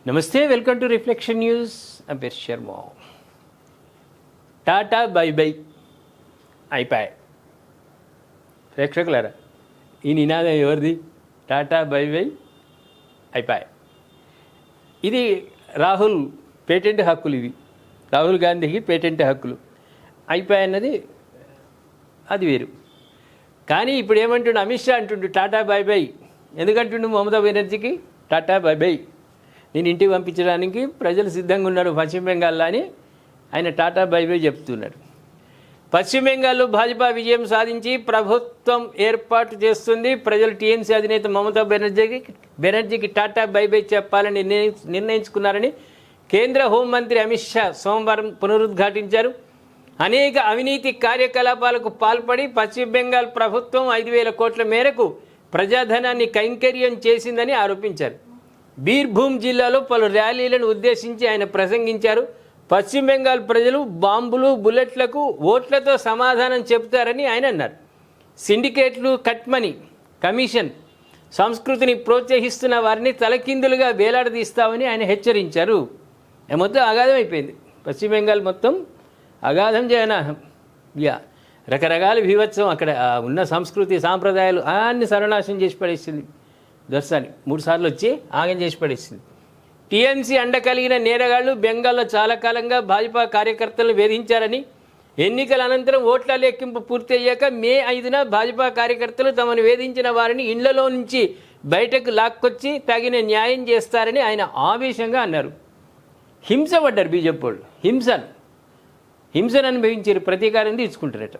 నమస్తే, welcome to reflection news. Ampere Sharma. Tata bye by అయిపోయాయి. ప్రేక్షకులారా, ఈ నినాదం ఎవరిది? టాటా బై బై అయిపోయాయి. ఇది రాహుల్ పేటెంట్ హక్కులు. ఇవి రాహుల్ గాంధీకి పేటెంట్ హక్కులు. అయిపోయాయన్నది అది వేరు. కానీ ఇప్పుడు ఏమంటుండు అమిత్ షా? అంటుండు టాటా బై బై. ఎందుకంటుండు మమతా బెనర్జీకి టాటా బై బై, నేను ఇంటికి పంపించడానికి ప్రజలు సిద్ధంగా ఉన్నారు పశ్చిమ బెంగాల్లో అని ఆయన టాటా బై బై చెప్తున్నాడు. పశ్చిమ బెంగాల్లో భాజపా విజయం సాధించి ప్రభుత్వం ఏర్పాటు చేస్తుంది. ప్రజలు టీఎంసీ అధినేత మమతా బెనర్జీకి టాటా బై బై చెప్పాలని నిర్ణయించుకున్నారని కేంద్ర హోంమంత్రి అమిత్ షా సోమవారం పునరుద్ఘాటించారు. అనేక అవినీతి కార్యకలాపాలకు పాల్పడి పశ్చిమ బెంగాల్ ప్రభుత్వం 5,000 కోట్ల మేరకు ప్రజాధనాన్ని కైంకర్యం చేసిందని ఆరోపించారు. బీర్భూమ్ జిల్లాలో పలు ర్యాలీలను ఉద్దేశించి ఆయన ప్రసంగించారు. పశ్చిమ బెంగాల్ ప్రజలు బాంబులు, బుల్లెట్లకు ఓట్లతో సమాధానం చెబుతారని ఆయన అన్నారు. సిండికేట్లు, కట్మనీ, కమిషన్ సంస్కృతిని ప్రోత్సహిస్తున్న వారిని తలకిందులుగా వేలాడదీస్తామని ఆయన హెచ్చరించారు. మొత్తం అగాధం అయిపోయింది. పశ్చిమ బెంగాల్ మొత్తం అగాధం రకరకాల బీభత్సం. అక్కడ ఉన్న సంస్కృతి సాంప్రదాయాలు అన్ని సర్వనాశనం చేసి పడేసింది. దర్శని 3 సార్లు వచ్చి ఆగం చేసి పడేసింది. టీఎంసీ అండ కలిగిన నేరగాళ్లు బెంగాల్లో చాలా కాలంగా భాజపా కార్యకర్తలను వేధించారని, ఎన్నికల అనంతరం ఓట్ల లెక్కింపు పూర్తి అయ్యాక మే 5న భాజపా కార్యకర్తలు తమను వేధించిన వారిని ఇళ్లలో నుంచి బయటకు లాక్కొచ్చి తగిన న్యాయం చేస్తారని ఆయన ఆవేశంగా అన్నారు. హింస పడ్డారు బీజేపీ వాళ్ళు. హింసను అనుభవించారు, ప్రతీకారం తీసుకుంటారట.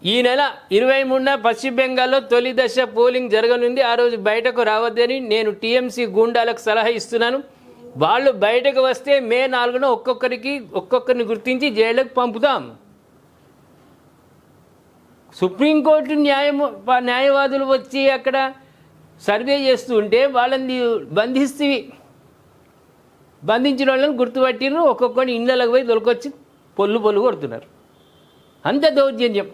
ఈ నెల 23న పశ్చిమ బెంగాల్లో తొలి దశ పోలింగ్ జరగనుంది. ఆ రోజు బయటకు రావద్దని నేను టీఎంసీ గూండాలకు సలహా ఇస్తున్నాను. వాళ్ళు బయటకు వస్తే మే 4న ఒక్కొక్కరిని గుర్తించి జైలుకు పంపుతాం. సుప్రీంకోర్టు న్యాయవాదులు వచ్చి అక్కడ సర్వే చేస్తూ ఉంటే వాళ్ళని బంధించిన వాళ్ళని గుర్తుపట్టిరు. ఒక్కొక్కరిని ఇళ్ళకి పోయి దొరికొచ్చి పొల్లు కొడుతున్నారు. అంత దౌర్జన్యం.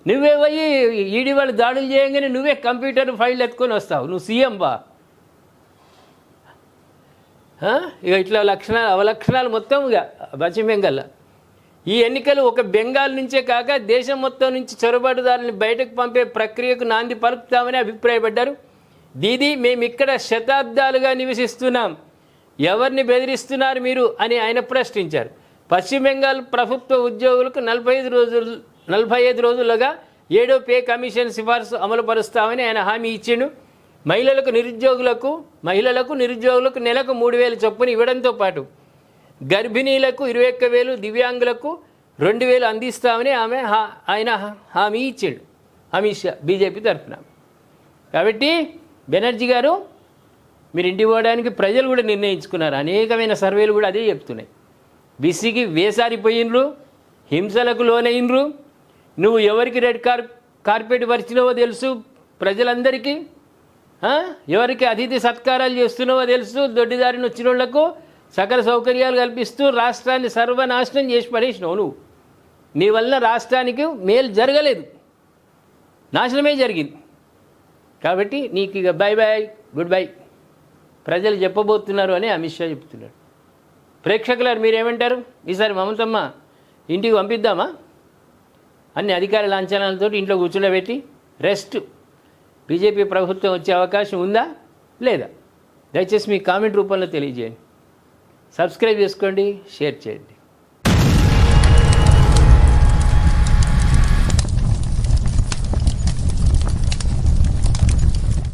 నువ్వే పోయి ఈడీ వాళ్ళు దాడులు చేయగానే నువ్వే కంప్యూటర్ ఫైల్ ఎత్తుకొని వస్తావు. నువ్వు సీఎం బా. ఇక ఇట్లా అవలక్షణాలు మొత్తం ఇక పశ్చిమ బెంగాల్లో. ఈ ఎన్నికలు ఒక బెంగాల్ నుంచే కాక దేశం మొత్తం నుంచి చొరబాటుదారులను బయటకు పంపే ప్రక్రియకు నాంది పలుకుతామని అభిప్రాయపడ్డారు. దీది, మేము ఇక్కడ శతాబ్దాలుగా నివసిస్తున్నాం, ఎవరిని బెదిరిస్తున్నారు మీరు అని ఆయన ప్రశ్నించారు. పశ్చిమ బెంగాల్ ప్రభుత్వ ఉద్యోగులకు 45 రోజులుగా 7వ పే కమిషన్ సిఫార్సు అమలు పరుస్తామని ఆయన హామీ ఇచ్చిండు. మహిళలకు నిరుద్యోగులకు నెలకు 3,000 చొప్పున ఇవ్వడంతో పాటు గర్భిణీలకు 21,000, దివ్యాంగులకు 2,000 అందిస్తామని ఆయన హామీ ఇచ్చిండు అమిత్ షా బీజేపీ తరఫున. కాబట్టి బెనర్జీ గారు, మీరు ఇంటికి పోవడానికి ప్రజలు కూడా నిర్ణయించుకున్నారు. అనేకమైన సర్వేలు కూడా అదే చెప్తున్నాయి. బీసీకి వేసారిపోయినరు, హింసలకు లోనైనరు. నువ్వు ఎవరికి రెడ్ కార్పెట్ పరిచినవో తెలుసు ప్రజలందరికీ. ఎవరికి అతిథి సత్కారాలు చేస్తున్నావో తెలుసు. దొడ్డిదారిని వచ్చిన వాళ్లకు సకల సౌకర్యాలు కల్పిస్తూ రాష్ట్రాన్ని సర్వనాశనం చేసి పడేసినావు నువ్వు. నీ వల్ల రాష్ట్రానికి మేలు జరగలేదు, నాశనమే జరిగింది. కాబట్టి నీకు ఇక బై బై, గుడ్ బై ప్రజలు చెప్పబోతున్నారు అని అమిత్ షా చెప్తున్నాడు. ప్రేక్షకులారు, మీరేమంటారు? ఈసారి మమతమ్మ ఇంటికి పంపిద్దామా? అన్ని అధికార లాంఛనాలతో ఇంట్లో కూర్చుండబెట్టి రెస్ట్. బీజేపీ ప్రభుత్వం వచ్చే అవకాశం ఉందా లేదా? దయచేసి మీ కామెంట్ రూపంలో తెలియజేయండి. సబ్స్క్రైబ్ చేసుకోండి, షేర్ చేయండి.